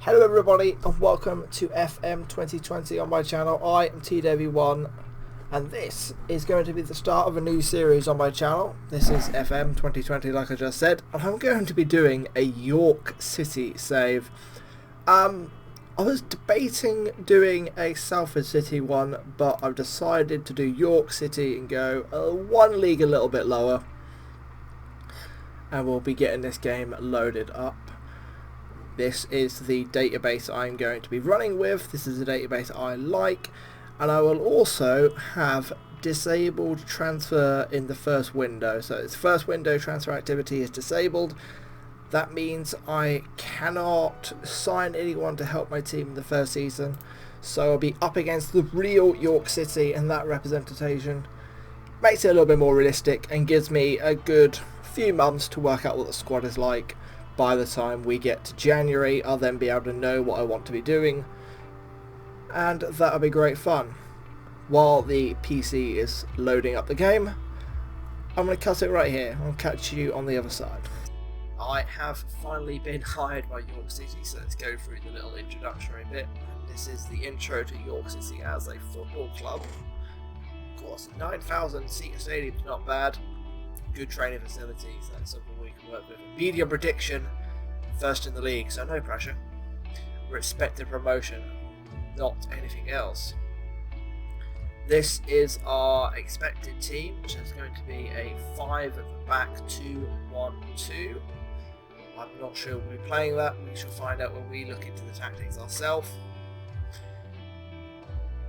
Hello everybody and welcome to FM 2020 on my channel. I am TW1 and this is going to be the start of a new series on my channel. This is FM 2020 like I just said, and I'm going to be doing a York City save. I was debating doing a Salford City one, but I've decided to do York City and go one league a little bit lower, and we'll be getting this game loaded up. This is the database I'm going to be running with. This is a database I like, and I will also have disabled transfer in the first window. So its first window transfer activity is disabled. That means I cannot sign anyone to help my team in the first season. So I'll be up against the real York City, and that representation makes it a little bit more realistic and gives me a good few months to work out what the squad is like. By the time we get to January, I'll then be able to know what I want to be doing, and that'll be great fun. While the PC is loading up the game, I'm going to cut it right here. I'll catch you on the other side. I have finally been hired by York City, so let's go through the little introductory bit. This is the intro to York City as a football club. Of course, 9,000 seat stadium is not bad. Good training facilities, that's something we can work with. Media prediction, first in the league, so no pressure. We're expecting promotion, not anything else. This is our expected team, which is going to be a 5 at the back, 2-1-2. I'm not sure we'll be playing that. We shall find out when we look into the tactics ourselves.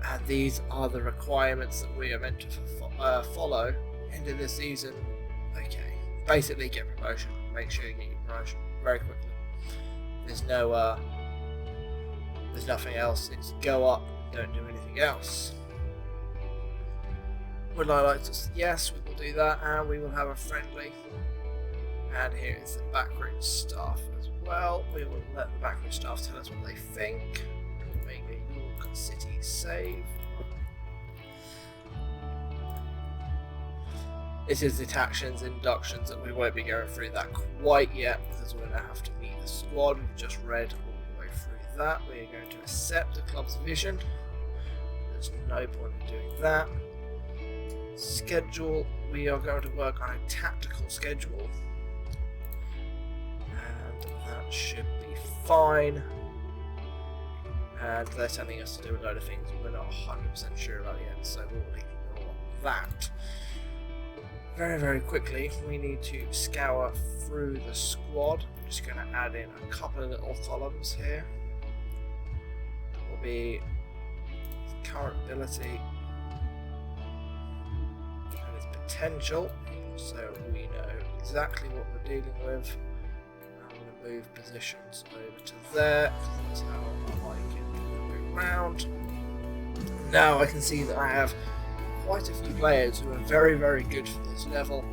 And these are the requirements that we are meant to follow into this season. Okay, basically get promotion. Make sure you get your promotion very quickly. There's no, there's nothing else. It's go up, don't do anything else. Would I like to? Yes, we will do that, and we will have a friendly. And here is the backroom staff as well. We will let the backroom staff tell us what they think. We'll make a York City save. This is the tactions, inductions, and we won't be going through that quite yet because we're going to have to meet the squad. We've just read all the way through that. We are going to accept the club's vision. There's no point in doing that. Schedule, we are going to work on a tactical schedule. And that should be fine. And they're telling us to do a load of things we're not 100% sure about yet, so we'll ignore that. Very, very quickly, we need to scour through the squad. I'm just going to add in a couple of little columns here. That will be current ability and its potential, so we know exactly what we're dealing with. I'm going to move positions over to there, because that's how I like it going round. Now I can see that I have quite a few players who are very, very good for this level.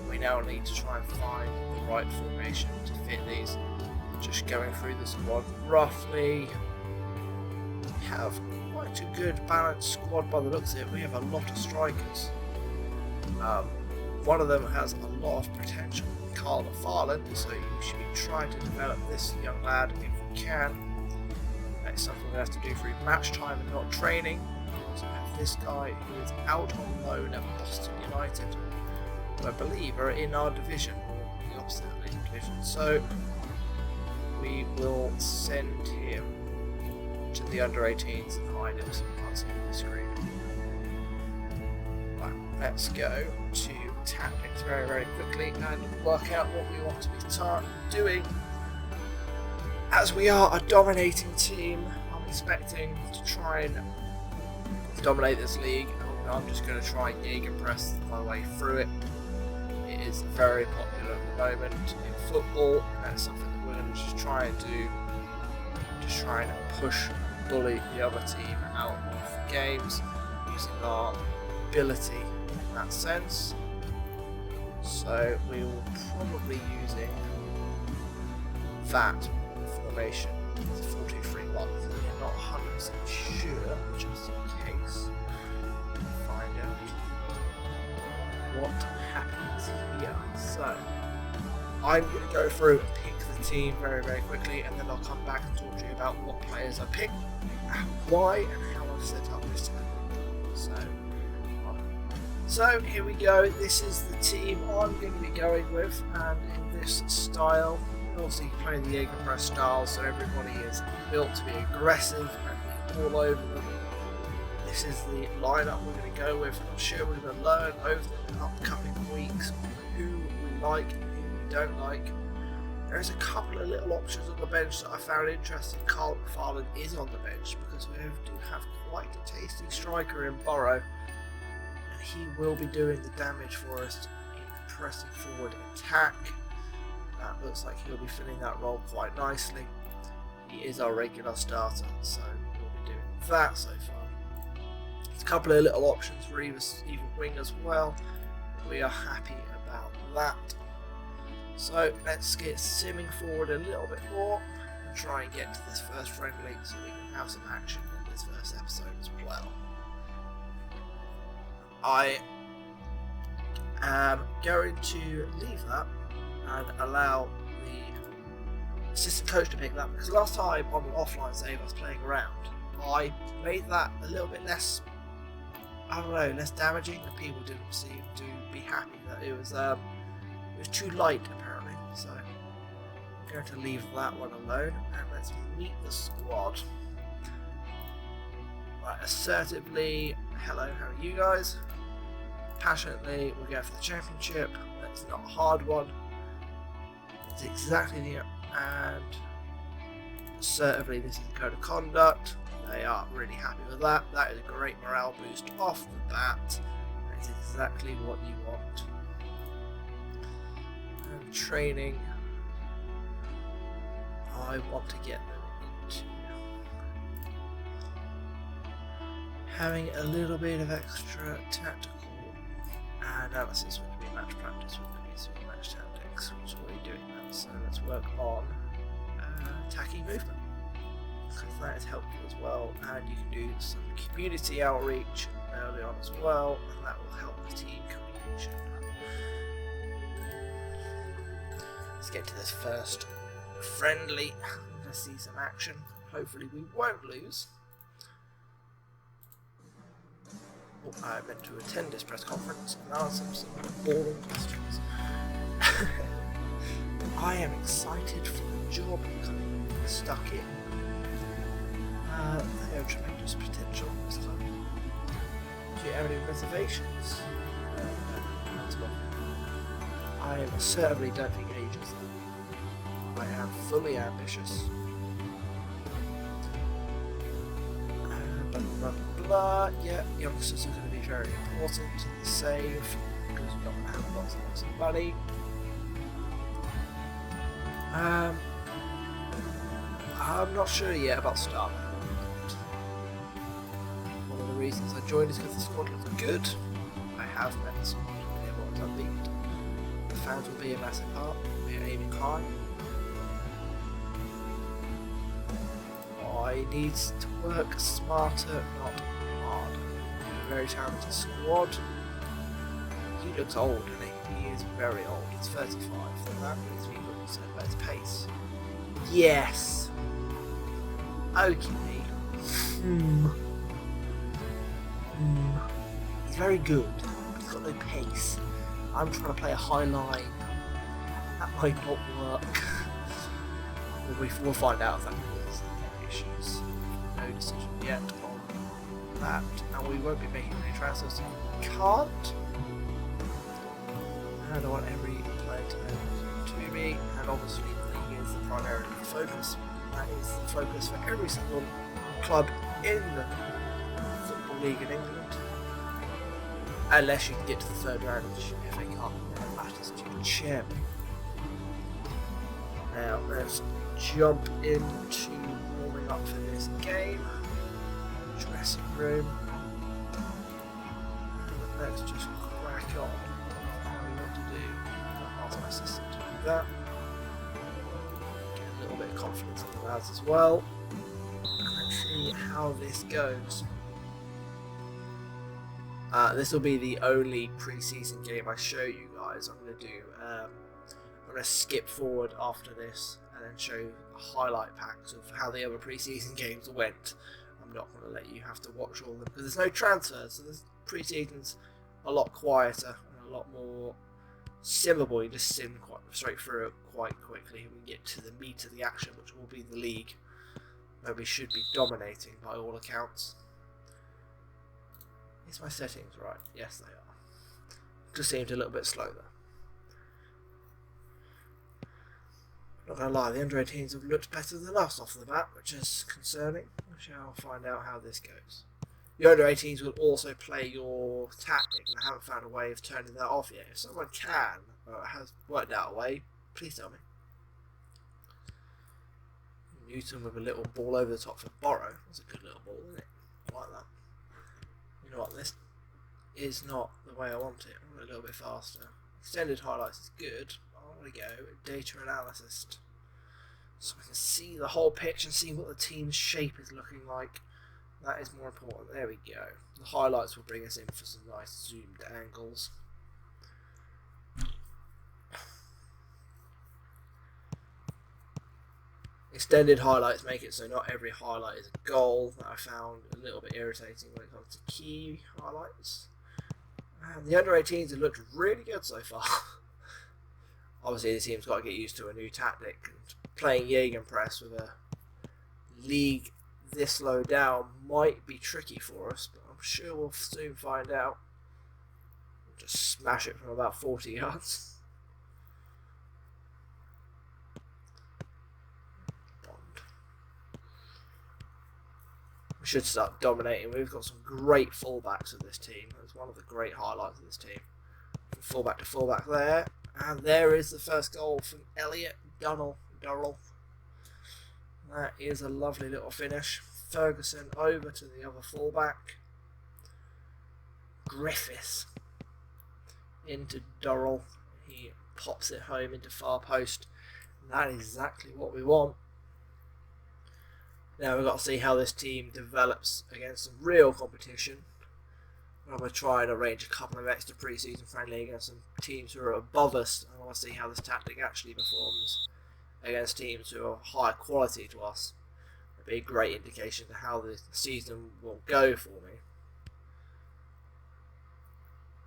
We now need to try and find the right formation to fit these. Just going through the squad roughly, we have quite a good balanced squad by the looks of it. We have a lot of strikers. One of them has a lot of potential, Carl McFarland, so you should be trying to develop this young lad if we can. That's something we have to do through match time and not training. So we have this guy who is out on loan at Boston United, who I believe are in our division, the opposite division. So we will send him to the under 18s and hide him so we can't see him on the screen. Right, let's go to tactics very, very quickly and work out what we want to be doing. As we are a dominating team, I'm expecting to try and dominate this league. I'm just going to try and gegenpress my way through it. It is very popular at the moment in football, and that's something that we're going to just try and do. Just try and push and bully the other team out of games using our ability in that sense. So we will probably using that formation, the 4-2-3-1. I'm not 100% sure, just in case. Find out what happens here. So I'm going to go through and pick the team very quickly, and then I'll come back and talk to you about what players I picked, why, and how I've set up this team. So here we go. This is the team I'm going to be going with, and in this style, obviously playing the Jaeger style, so everybody is built to be aggressive and be all over them. This is the lineup we're going to go with, and I'm sure we're going to learn over the upcoming weeks who we like and who we don't like. There's a couple of little options on the bench that I found interesting. Carl McFarlane is on the bench because we do have quite a tasty striker in Burrow, and he will be doing the damage for us in pressing forward attack. That looks like he'll be filling that role quite nicely. He is our regular starter, so we'll be doing that so far. There's a couple of little options for even wing as well. We are happy about that. So let's get simming forward a little bit more and try and get to this first friendly so we can have some action in this first episode as well. I am going to leave that and allow the assistant coach to pick that, because last time on an offline save I was playing around, I made that a little bit less, I don't know, less damaging, and people didn't seem to be happy that it was too light apparently, so I'm going to leave that one alone and let's meet the squad. Right, assertively, hello, how are you guys? Passionately, we'll go for the championship. That's not a hard one. It's exactly the, and assertively, this is the code of conduct. They are really happy with that. That is a great morale boost off the bat. That is exactly what you want. And training, I want to get them into having a little bit of extra tactical analysis, which would be match practice, which would be sort of match tactics, which is already doing that. So let's work on attacking movement, because that is helpful as well, and you can do some community outreach early on as well, and that will help the team cohesion. Let's get to this first friendly. Let's see some action. Hopefully we won't lose. Oh, I meant to attend this press conference and answer some boring questions. I am excited for the job I'm stuck in. They have tremendous potential this time. Do you have any reservations? I certainly don't think ages. I am fully ambitious. Yeah, youngsters are going to be very important to the save because we're not going to have lots and lots of money. I'm not sure yet about staff. One of the reasons I joined is because the squad looks good. I have met the squad, everyone's unbeaten. The fans will be a massive part, we are aiming high. I need to work smarter, not harder. A very talented squad. He looks old, and he is very old. He's 35, so that means we look at his pace. Yes! Okay. He's very good, but he's got no pace. I'm trying to play a high line. That might not work. We'll find out if that is issues. No decision yet on that, and we won't be making any transfers, so we can't. And I want every player to know to me, and obviously the league is primarily the focus. That is the focus for every single club in the Football League in England, unless you can get to the third round of the FA Cup, and that is to the champion. Now let's jump into warming up for this game. Dressing room. And let's just crack on. What we want to do. I'll ask my assistant to do that. Get a little bit of confidence in the lads as well. And let's see how this goes. This will be the only pre-season game I show you guys. I'm going to do a going to skip forward after this and then show highlight packs of how the other pre-season games went. I'm not going to let you have to watch all of them because there's no transfers, so this pre-season's a lot quieter and a lot more simmable. You just sim quite straight through it quite quickly. We can get to the meat of the action, which will be the league, where we should be dominating by all accounts. Is my settings right? Yes, they are. Just seemed a little bit slow though. Not gonna lie, the under-18s have looked better than us off the bat, which is concerning. We shall find out how this goes. The under-18s will also play your tactic, and I haven't found a way of turning that off yet. If someone can, or has worked out a way, please tell me. Newton with a little ball over the top for Borrow. That's a good little ball, isn't it? I like that. You know what, this is not the way I want it. I want it a little bit faster. Extended highlights is good. I want to go data analysis, so I can see the whole pitch and see what the team's shape is looking like. That is more important. There we go. The highlights will bring us in for some nice zoomed angles. Extended highlights make it so not every highlight is a goal. That I found a little bit irritating when it comes to key highlights. And the under-18s have looked really good so far. Obviously the team's got to get used to a new tactic, and playing Gegenpress with a league this low down might be tricky for us, but I'm sure we'll soon find out. We'll just smash it from about 40 yards. We should start dominating. We've got some great fullbacks of this team. That's one of the great highlights of this team. From fullback to fullback there. And there is the first goal from Elliot Durrell. That is a lovely little finish. Ferguson over to the other fullback. Griffiths into Durrell. He pops it home into far post. And that is exactly what we want. Now we've got to see how this team develops against some real competition. I'm going to try and arrange a couple of extra pre-season friendly against some teams who are above us. I want to see how this tactic actually performs against teams who are higher quality to us. It'll be a great indication of how the season will go for me.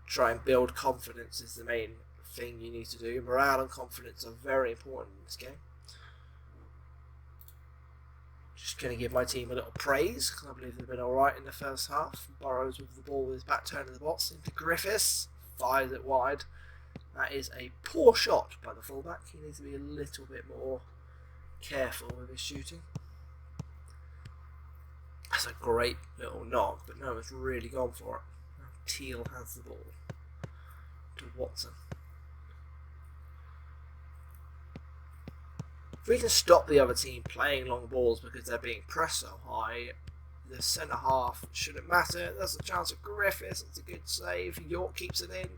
Try and build confidence is the main thing you need to do. Morale and confidence are very important in this game. Just going to give my team a little praise because I believe they've been alright in the first half. Burrows with the ball with his back turned to the box into Griffiths. Fires it wide. That is a poor shot by the fullback. He needs to be a little bit more careful with his shooting. That's a great little knock, but no one's really gone for it. Now Teal has the ball to Watson. If we can stop the other team playing long balls because they're being pressed so high, the centre half shouldn't matter. There's a chance of Griffiths. It's a good save. York keeps it in.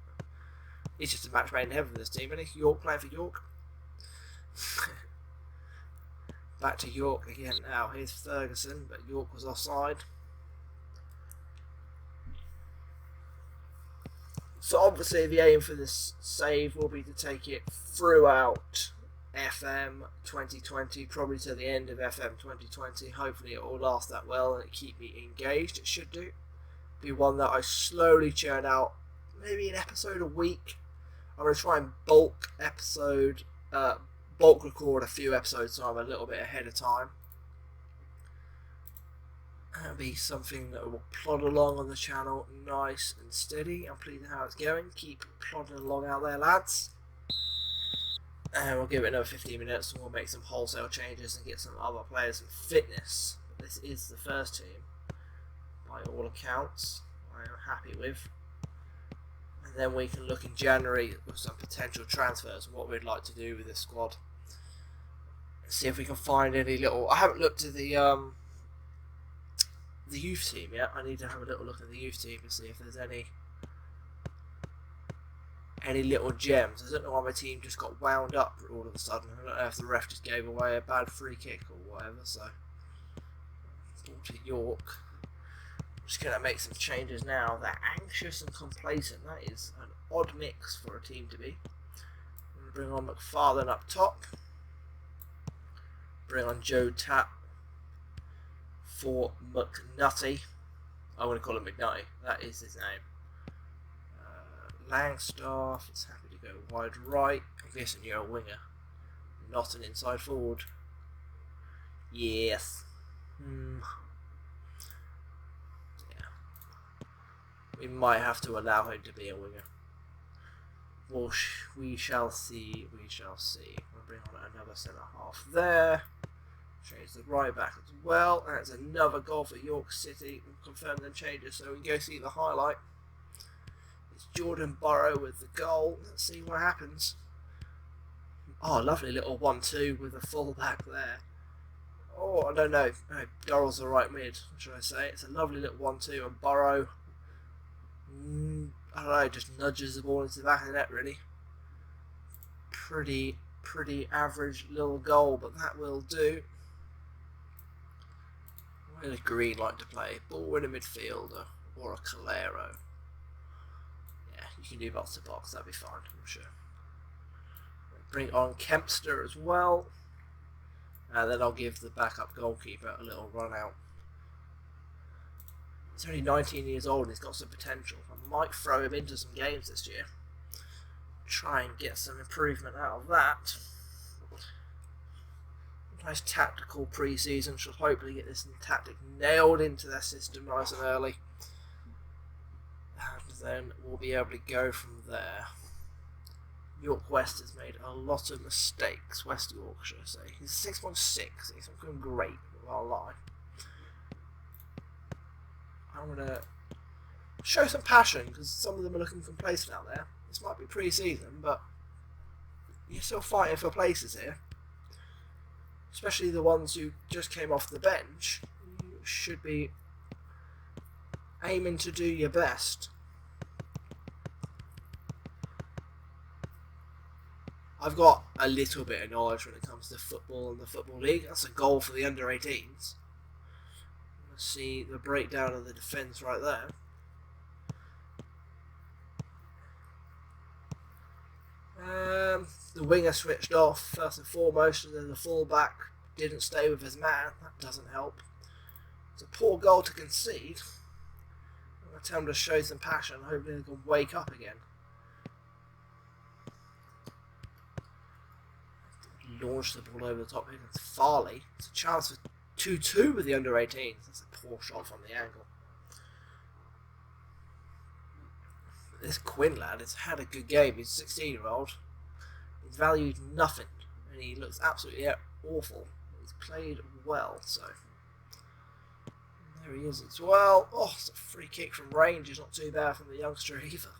It's just a match made in heaven for this team, isn't it? York playing for York. Back to York again now. Here's Ferguson, but York was offside. So obviously the aim for this save will be to take it throughout FM 2020, probably to the end of FM 2020. Hopefully it will last that well and keep me engaged. It should do. Be one that I slowly churn out, maybe an episode a week. I'm going to try and bulk record a few episodes so I'm a little bit ahead of time. That'll be something that will plod along on the channel nice and steady. I'm pleased with how it's going. Keep plodding along out there, lads. And we'll give it another 15 minutes and we'll make some wholesale changes and get some other players in fitness. But this is the first team, by all accounts, I am happy with. And then we can look in January with some potential transfers and what we'd like to do with this squad. See if we can find any little... I haven't looked at the youth team yet. I need to have a little look at the youth team and see if there's any little gems. I don't know why my team just got wound up all of a sudden. I don't know if the ref just gave away a bad free kick or whatever. So, ball to York. I'm just going to make some changes now. They're anxious and complacent. That is an odd mix for a team to be. Bring on McFarlane up top. Bring on Joe Tapp for McNutty. I want to call him McNutty. That is his name. Langstaff is happy to go wide right. I'm guessing you're a winger, not an inside forward. Yes. Yeah. We might have to allow him to be a winger. Well, we shall see. We shall see. We'll bring on another centre half there. Change the right back as well. That's another goal for York City. We'll confirm the changes so we can go see the highlight. It's Jordan Burrow with the goal. Let's see what happens. Oh, lovely little 1-2 with the full back there. Oh, I don't know. No, Dorrell's the right mid, should I say. It's a lovely little 1-2 and Burrow, I don't know, just nudges the ball into the back of the net, really. Pretty average little goal, but that will do. Where does Green like to play? Ball in a midfielder or a Calero? Yeah, you can do box to box, that'd be fine, I'm sure. Bring on Kempster as well. And then I'll give the backup goalkeeper a little run out. He's only 19 years old and he's got some potential. I might throw him into some games this year. Try and get some improvement out of that. Nice tactical pre-season. Should hopefully get this tactic nailed into their system nice and early. And then we'll be able to go from there. York West has made a lot of mistakes. West Yorkshire, say. He's 6.6. He's looking great. I'll lie. I'm going to show some passion because some of them are looking complacent out there. This might be pre-season, but you're still fighting for places here. Especially the ones who just came off the bench. You should be aiming to do your best. I've got a little bit of knowledge when it comes to football and the Football League. That's a goal for the under-18s. Let's see the breakdown of the defence right there. The winger switched off first and foremost, and then the fullback didn't stay with his man. That doesn't help. It's a poor goal to concede. I'm going to tell him to show some passion. Hopefully they can wake up again. Launch the ball over the top against Farley. It's a chance for 2-2 with the under-18s. That's a poor shot from the angle. This Quinn lad has had a good game. He's a 16-year-old. He's valued nothing, and he looks absolutely awful. He's played well, so there he is as well. Oh, it's a free kick from range. It's not too bad from the youngster either.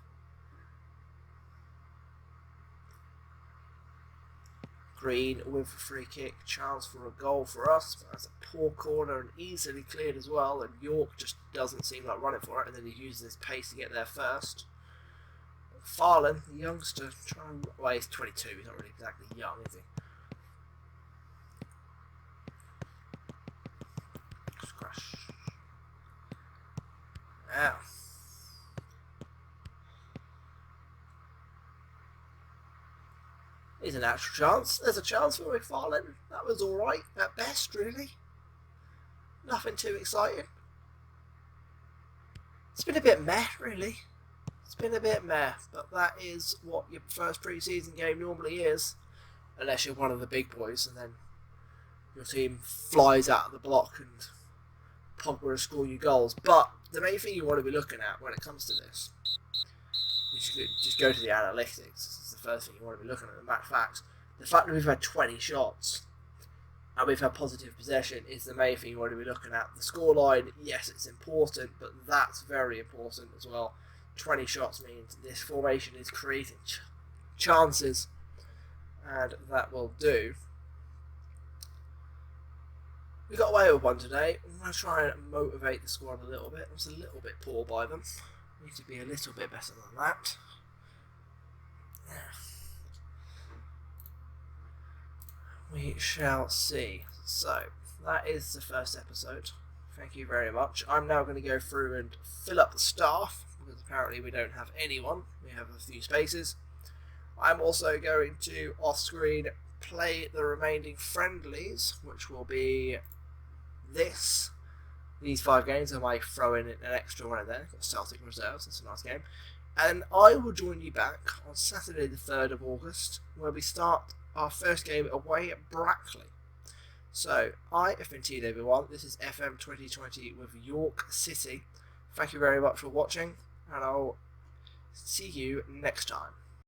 Green with a free kick, chance for a goal for us. But that's a poor corner and easily cleared as well. And York just doesn't seem like running for it, and then he uses his pace to get there first. Farland, the youngster, well, he's 22. He's not really exactly young, is he? Just crash. Now. Here's an actual chance. There's a chance for McFarlane. That was alright at best, really. Nothing too exciting. It's been a bit meh, really. It's been a bit meh, but that is what your first pre-season game normally is. Unless you're one of the big boys and then your team flies out of the block and Pogba will score you goals. But the main thing you want to be looking at when it comes to this is you just go to the analytics. This is the first thing you want to be looking at, the match facts. The fact that we've had 20 shots and we've had positive possession is the main thing you want to be looking at. The scoreline, yes, it's important, but that's very important as well. 20 shots means this formation is creating chances, and that will do. We got away with one today. I'm going to try and motivate the squad a little bit. It was a little bit poor by them. Need to be a little bit better than that. We shall see. So, that is the first episode. Thank you very much. I'm now going to go through and fill up the staff, because apparently we don't have anyone. We have a few spaces. I'm also going to off-screen play the remaining friendlies, which will be these 5 games. I might throw in an extra one of them. Got Celtic Reserves, that's a nice game. And I will join you back on Saturday the 3rd of August, where we start our first game away at Brackley. So, I have been TW1, this is FM 2020 with York City. Thank you very much for watching, and I'll see you next time.